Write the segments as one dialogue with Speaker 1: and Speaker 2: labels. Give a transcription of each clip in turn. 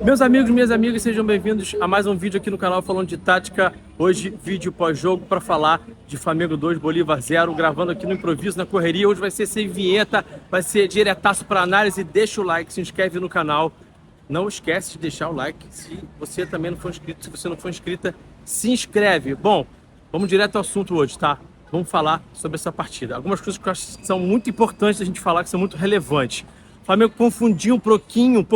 Speaker 1: Meus amigos, minhas amigas, sejam bem-vindos a mais um vídeo aqui no canal falando de tática. Hoje, vídeo pós-jogo para falar de Flamengo 2, Bolívar 0, gravando aqui no improviso, na correria. Hoje vai ser sem vinheta, vai ser diretaço para análise. Deixa o like, se inscreve no canal. Não esquece de deixar o like se você também não for inscrito. Se você não for inscrita, se inscreve. Bom, vamos direto ao assunto hoje, tá? Vamos falar sobre essa partida. Algumas coisas que eu acho que são muito importantes a gente falar, que são muito relevantes. O Flamengo confundiu um pouquinho,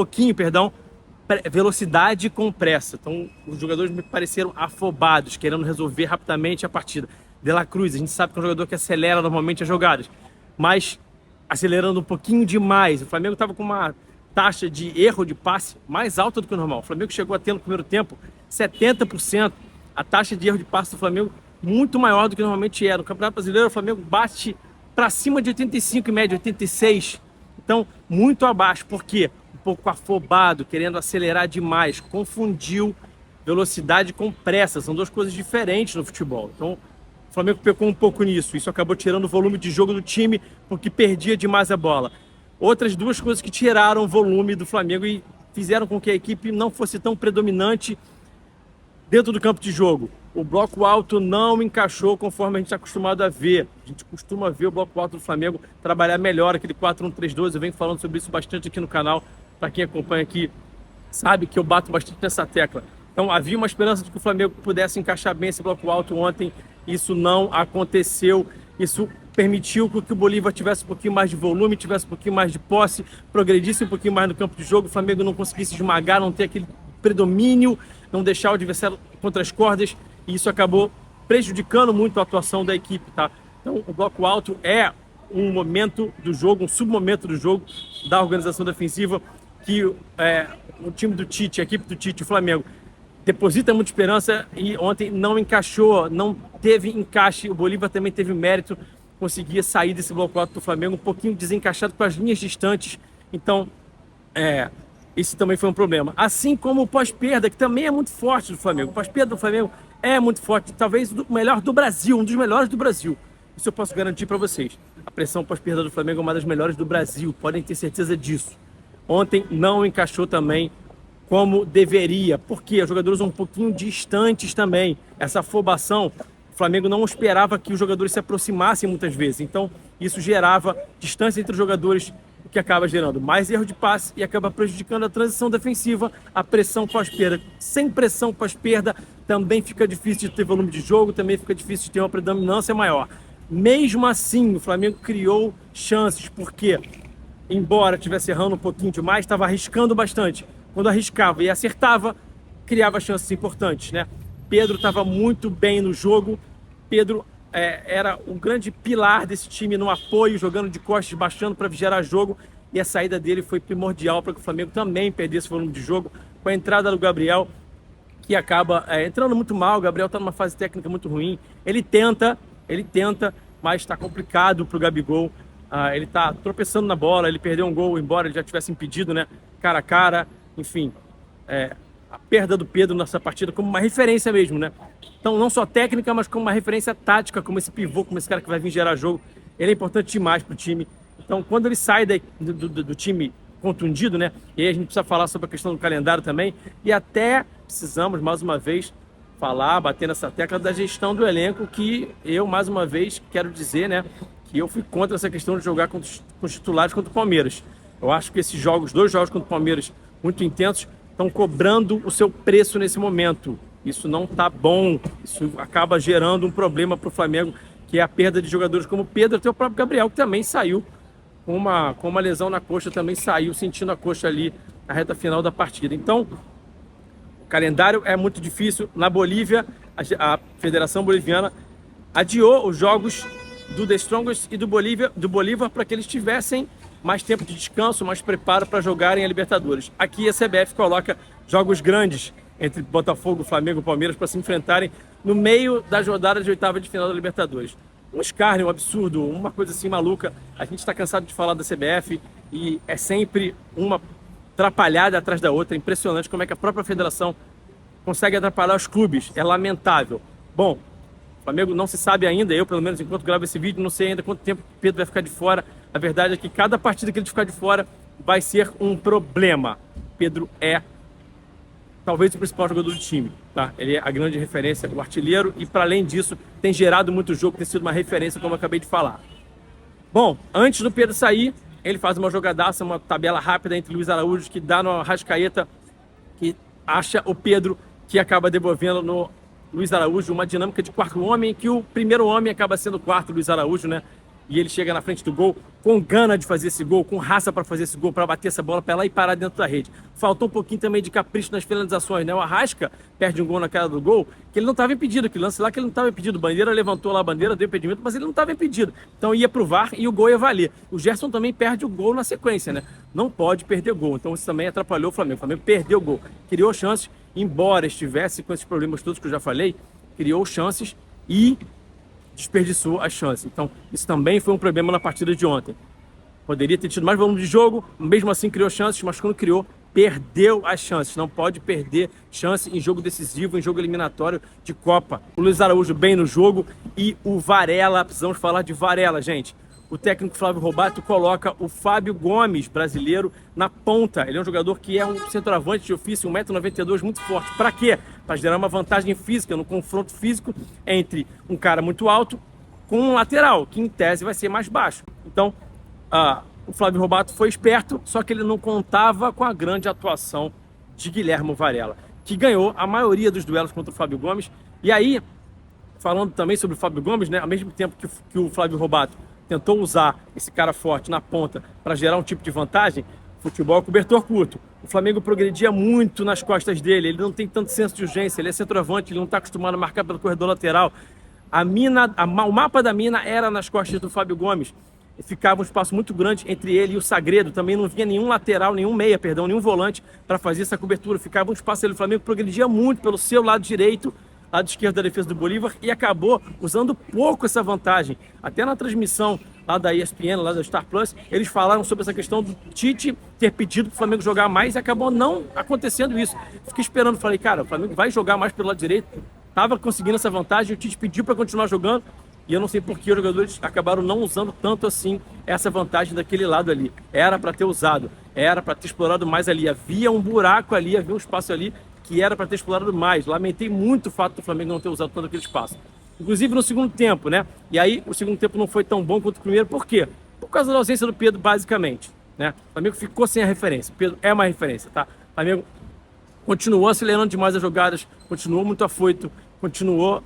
Speaker 1: velocidade com pressa. Então, os jogadores me pareceram afobados, querendo resolver rapidamente a partida. De La Cruz, a gente sabe que é um jogador que acelera normalmente as jogadas, mas acelerando um pouquinho demais. O Flamengo estava com uma taxa de erro de passe mais alta do que o normal. O Flamengo chegou a ter no primeiro tempo 70%. A taxa de erro de passe do Flamengo muito maior do que normalmente era. No Campeonato Brasileiro, o Flamengo bate para cima de 85, em média 86. Então, muito abaixo. Por quê? Um pouco afobado, querendo acelerar demais. Confundiu velocidade com pressa. São duas coisas diferentes no futebol. Então, o Flamengo pecou um pouco nisso. Isso acabou tirando o volume de jogo do time, porque perdia demais a bola. Outras duas coisas que tiraram o volume do Flamengo e fizeram com que a equipe não fosse tão predominante dentro do campo de jogo. O bloco alto não encaixou conforme a gente está acostumado a ver. A gente costuma ver o bloco alto do Flamengo trabalhar melhor, aquele 4-1-3-2. Eu venho falando sobre isso bastante aqui no canal. Para quem acompanha aqui, sabe que eu bato bastante nessa tecla. Então havia uma esperança de que o Flamengo pudesse encaixar bem esse bloco alto ontem. Isso não aconteceu. Isso permitiu que o Bolívar tivesse um pouquinho mais de volume, tivesse um pouquinho mais de posse, progredisse um pouquinho mais no campo de jogo. O Flamengo não conseguisse esmagar, não ter aquele predomínio, não deixar o adversário contra as cordas. E isso acabou prejudicando muito a atuação da equipe, tá? Então, o bloco alto é um momento do jogo, um submomento do jogo da organização defensiva que o time do Tite, a equipe do Tite, o Flamengo, deposita muita esperança e ontem não encaixou, não teve encaixe. O Bolívar também teve mérito, conseguia sair desse bloco alto do Flamengo um pouquinho desencaixado com as linhas distantes. Então, esse também foi um problema. Assim como o pós-perda, que também é muito forte do Flamengo. O pós-perda do Flamengo é muito forte, talvez o melhor do Brasil, um dos melhores do Brasil. Isso eu posso garantir para vocês. A pressão pós-perda do Flamengo é uma das melhores do Brasil, podem ter certeza disso. Ontem não encaixou também como deveria, porque os jogadores um pouquinho distantes também. Essa afobação, o Flamengo não esperava que os jogadores se aproximassem muitas vezes. Então, isso gerava distância entre os jogadores, o que acaba gerando mais erro de passe e acaba prejudicando a transição defensiva, a pressão pós-perda. Sem pressão pós-perda, também fica difícil de ter volume de jogo, também fica difícil de ter uma predominância maior. Mesmo assim, o Flamengo criou chances, porque, embora estivesse errando um pouquinho demais, estava arriscando bastante. Quando arriscava e acertava, criava chances importantes, né? Pedro estava muito bem no jogo. Pedro era o grande pilar desse time no apoio, jogando de costas, baixando para gerar jogo. E a saída dele foi primordial para que o Flamengo também perdesse volume de jogo. Com a entrada do Gabriel, que acaba entrando muito mal. O Gabriel está numa fase técnica muito ruim. Ele tenta, mas está complicado para o Gabigol. Ele está tropeçando na bola, ele perdeu um gol, embora ele já tivesse impedido, né? Cara a cara, enfim. A perda do Pedro nessa partida como uma referência mesmo, né? Então, não só técnica, mas como uma referência tática, como esse pivô, como esse cara que vai vir gerar jogo. Ele é importante demais para o time. Então, quando ele sai do time contundido, né? E aí a gente precisa falar sobre a questão do calendário também. E até precisamos, mais uma vez, bater nessa tecla da gestão do elenco, que eu, mais uma vez, quero dizer, né? Que eu fui contra essa questão de jogar com os titulares contra o Palmeiras. Eu acho que esses dois jogos contra o Palmeiras, muito intensos, estão cobrando o seu preço nesse momento. Isso não está bom. Isso acaba gerando um problema para o Flamengo, que é a perda de jogadores como o Pedro, até o próprio Gabriel, que também saiu com uma lesão na coxa, também saiu sentindo a coxa ali na reta final da partida. Então, o calendário é muito difícil. Na Bolívia, a Federação Boliviana adiou os jogos do The Strongest e do Bolívar para que eles tivessem mais tempo de descanso, mais preparo para jogarem a Libertadores. Aqui a CBF coloca jogos grandes entre Botafogo, Flamengo e Palmeiras para se enfrentarem no meio da rodada de oitava de final da Libertadores. Um escárnio, um absurdo, uma coisa assim maluca. A gente está cansado de falar da CBF e é sempre uma atrapalhada atrás da outra. É impressionante como é que a própria federação consegue atrapalhar os clubes. É lamentável. Bom, o Flamengo não se sabe ainda, eu pelo menos enquanto gravo esse vídeo, não sei ainda quanto tempo o Pedro vai ficar de fora. A verdade é que cada partida que ele ficar de fora vai ser um problema. Pedro é talvez o principal jogador do time, tá? Ele é a grande referência, o artilheiro, e para além disso, tem gerado muito jogo, tem sido uma referência, como eu acabei de falar. Bom, antes do Pedro sair, ele faz uma jogadaça, uma tabela rápida entre Luiz Araújo, que dá no Arrascaeta, que acha o Pedro, que acaba devolvendo no Luiz Araújo, uma dinâmica de quarto homem, que o primeiro homem acaba sendo o quarto, Luiz Araújo, né? E ele chega na frente do gol com gana de fazer esse gol, com raça para fazer esse gol, para bater essa bola para lá e parar dentro da rede. Faltou um pouquinho também de capricho nas finalizações, né? O Arrasca perde um gol na cara do gol, que ele não estava impedido, que lance lá que ele não estava impedido. Bandeira levantou lá a bandeira, deu impedimento, mas ele não estava impedido. Então ia pro VAR e o gol ia valer. O Gerson também perde o gol na sequência, né? Não pode perder gol. Então isso também atrapalhou o Flamengo. O Flamengo perdeu o gol. Criou chances, embora estivesse com esses problemas todos que eu já falei, criou chances e desperdiçou as chances. Então, isso também foi um problema na partida de ontem. Poderia ter tido mais volume de jogo, mesmo assim criou chances, mas quando criou, perdeu as chances. Não pode perder chance em jogo decisivo, em jogo eliminatório de Copa. O Luiz Araújo bem no jogo e o Varela, precisamos falar de Varela, gente. O técnico Flávio Robato coloca o Fábio Gomes, brasileiro, na ponta. Ele é um jogador que é um centroavante de ofício, 1,92 m, muito forte. Para quê? Para gerar uma vantagem física, no confronto físico entre um cara muito alto com um lateral, que em tese vai ser mais baixo. Então, o Flávio Robato foi esperto, só que ele não contava com a grande atuação de Guilherme Varela, que ganhou a maioria dos duelos contra o Fábio Gomes. E aí, falando também sobre o Fábio Gomes, né, ao mesmo tempo que o Flávio Robato tentou usar esse cara forte na ponta para gerar um tipo de vantagem, futebol é cobertor curto. O Flamengo progredia muito nas costas dele, ele não tem tanto senso de urgência, ele é centroavante, ele não está acostumado a marcar pelo corredor lateral. O mapa da mina era nas costas do Fábio Gomes. Ficava um espaço muito grande entre ele e o Sagredo. Também não vinha nenhum lateral, nenhum volante para fazer essa cobertura. Ficava um espaço ali. O Flamengo progredia muito pelo seu lado direito, lado esquerdo da defesa do Bolívar, e acabou usando pouco essa vantagem. Até na transmissão lá da ESPN, lá da Star Plus, eles falaram sobre essa questão do Tite ter pedido para o Flamengo jogar mais e acabou não acontecendo isso. Fiquei esperando, falei, cara, o Flamengo vai jogar mais pelo lado direito. Estava conseguindo essa vantagem, o Tite pediu para continuar jogando, e eu não sei por que os jogadores acabaram não usando tanto assim essa vantagem daquele lado ali. Era para ter usado, era para ter explorado mais ali. Havia um buraco ali, havia um espaço ali que era para ter explorado mais. Lamentei muito o fato do Flamengo não ter usado todo aquele espaço. Inclusive no segundo tempo, né? E aí o segundo tempo não foi tão bom quanto o primeiro. Por quê? Por causa da ausência do Pedro, basicamente, né? O Flamengo ficou sem a referência. O Pedro é uma referência, tá? O Flamengo continuou acelerando demais as jogadas, continuou muito afoito, continuou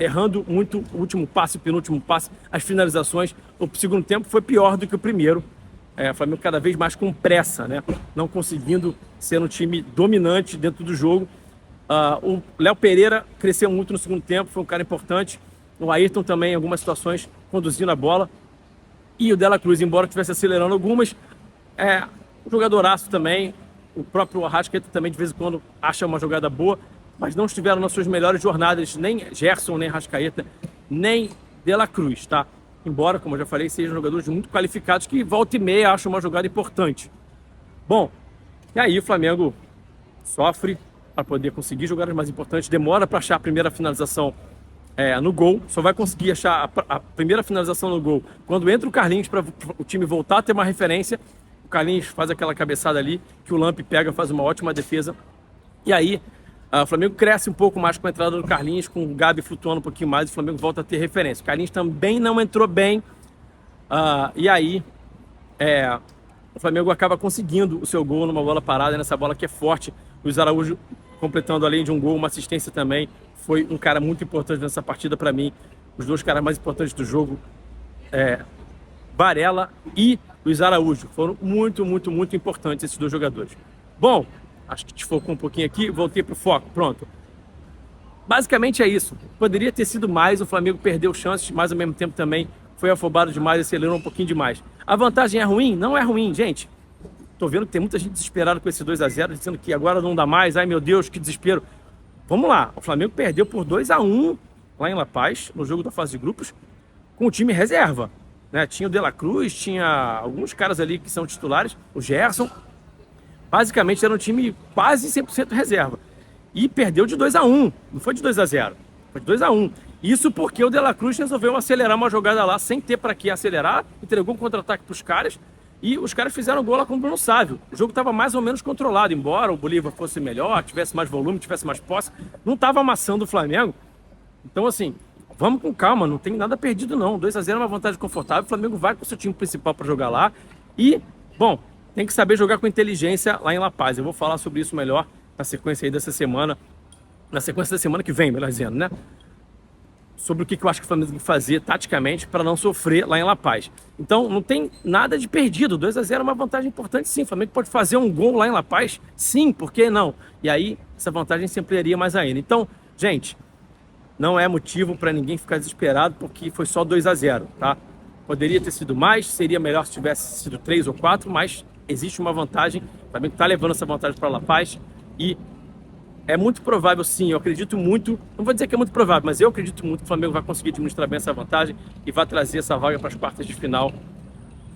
Speaker 1: errando muito o último passe, o penúltimo passe, as finalizações. O segundo tempo foi pior do que o primeiro. O Flamengo cada vez mais com pressa, né? Não conseguindo ser um time dominante dentro do jogo. O Léo Pereira cresceu muito no segundo tempo, foi um cara importante. O Ayrton também, em algumas situações, conduzindo a bola. E o Dela Cruz, embora estivesse acelerando algumas, um jogadoraço também. O próprio Arrascaeta também, de vez em quando, acha uma jogada boa, mas não estiveram nas suas melhores jornadas, nem Gerson, nem Arrascaeta, nem Dela Cruz, tá? Embora, como eu já falei, sejam jogadores muito qualificados que volta e meia acham uma jogada importante. Bom, e aí o Flamengo sofre para poder conseguir jogadas mais importantes, demora para achar a primeira finalização no gol, só vai conseguir achar a primeira finalização no gol quando entra o Carlinhos para o time voltar a ter uma referência. O Carlinhos faz aquela cabeçada ali, que o Lampe pega, faz uma ótima defesa. E aí o Flamengo cresce um pouco mais com a entrada do Carlinhos, com o Gabi flutuando um pouquinho mais, e o Flamengo volta a ter referência. O Carlinhos também não entrou bem, e aí o Flamengo acaba conseguindo o seu gol numa bola parada, nessa bola que é forte. O Luiz Araújo completando, além de um gol, uma assistência também. Foi um cara muito importante nessa partida para mim. Os dois caras mais importantes do jogo, Varela e Luiz Araújo, foram muito, muito, muito importantes esses dois jogadores. Bom, acho que desfocou um pouquinho aqui, voltei pro foco, pronto. Basicamente é isso. Poderia ter sido mais, o Flamengo perdeu chances, mas ao mesmo tempo também foi afobado demais, acelerou um pouquinho demais. A vantagem é ruim? Não é ruim, gente. Tô vendo que tem muita gente desesperada com esse 2-0, dizendo que agora não dá mais, ai meu Deus, que desespero. Vamos lá, o Flamengo perdeu por 2-1 lá em La Paz, no jogo da fase de grupos, com o time reserva, né? Tinha o De La Cruz, tinha alguns caras ali que são titulares, o Gerson. Basicamente era um time quase 100% reserva. E perdeu de 2-1, não foi de 2-0, foi de 2-1. Isso porque o De La Cruz resolveu acelerar uma jogada lá sem ter para que acelerar, entregou um contra-ataque para os caras E os caras fizeram gol lá com o Bruno Sávio. O jogo estava mais ou menos controlado, embora o Bolívar fosse melhor, tivesse mais volume, tivesse mais posse. Não estava amassando o Flamengo. Então, assim, vamos com calma, não tem nada perdido não. 2-0 é uma vantagem confortável, o Flamengo vai com o seu time principal para jogar lá. E, bom, tem que saber jogar com inteligência lá em La Paz. Eu vou falar sobre isso melhor na sequência aí dessa semana. Na sequência da semana que vem, melhor dizendo, né? Sobre o que eu acho que o Flamengo tem que fazer taticamente para não sofrer lá em La Paz. Então, não tem nada de perdido. 2-0 é uma vantagem importante, sim. O Flamengo pode fazer um gol lá em La Paz? Sim, por que não? E aí, essa vantagem se ampliaria mais ainda. Então, gente, não é motivo para ninguém ficar desesperado porque foi só 2-0, tá? Poderia ter sido mais, seria melhor se tivesse sido 3 ou 4, mas existe uma vantagem. O Flamengo está levando essa vantagem para La Paz e é muito provável, sim, eu acredito muito, não vou dizer que é muito provável, mas eu acredito muito que o Flamengo vai conseguir administrar bem essa vantagem e vai trazer essa vaga para as quartas de final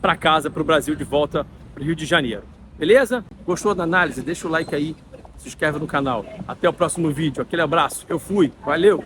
Speaker 1: para casa, para o Brasil, de volta para o Rio de Janeiro. Beleza? Gostou da análise? Deixa o like aí, se inscreve no canal. Até o próximo vídeo. Aquele abraço. Eu fui. Valeu!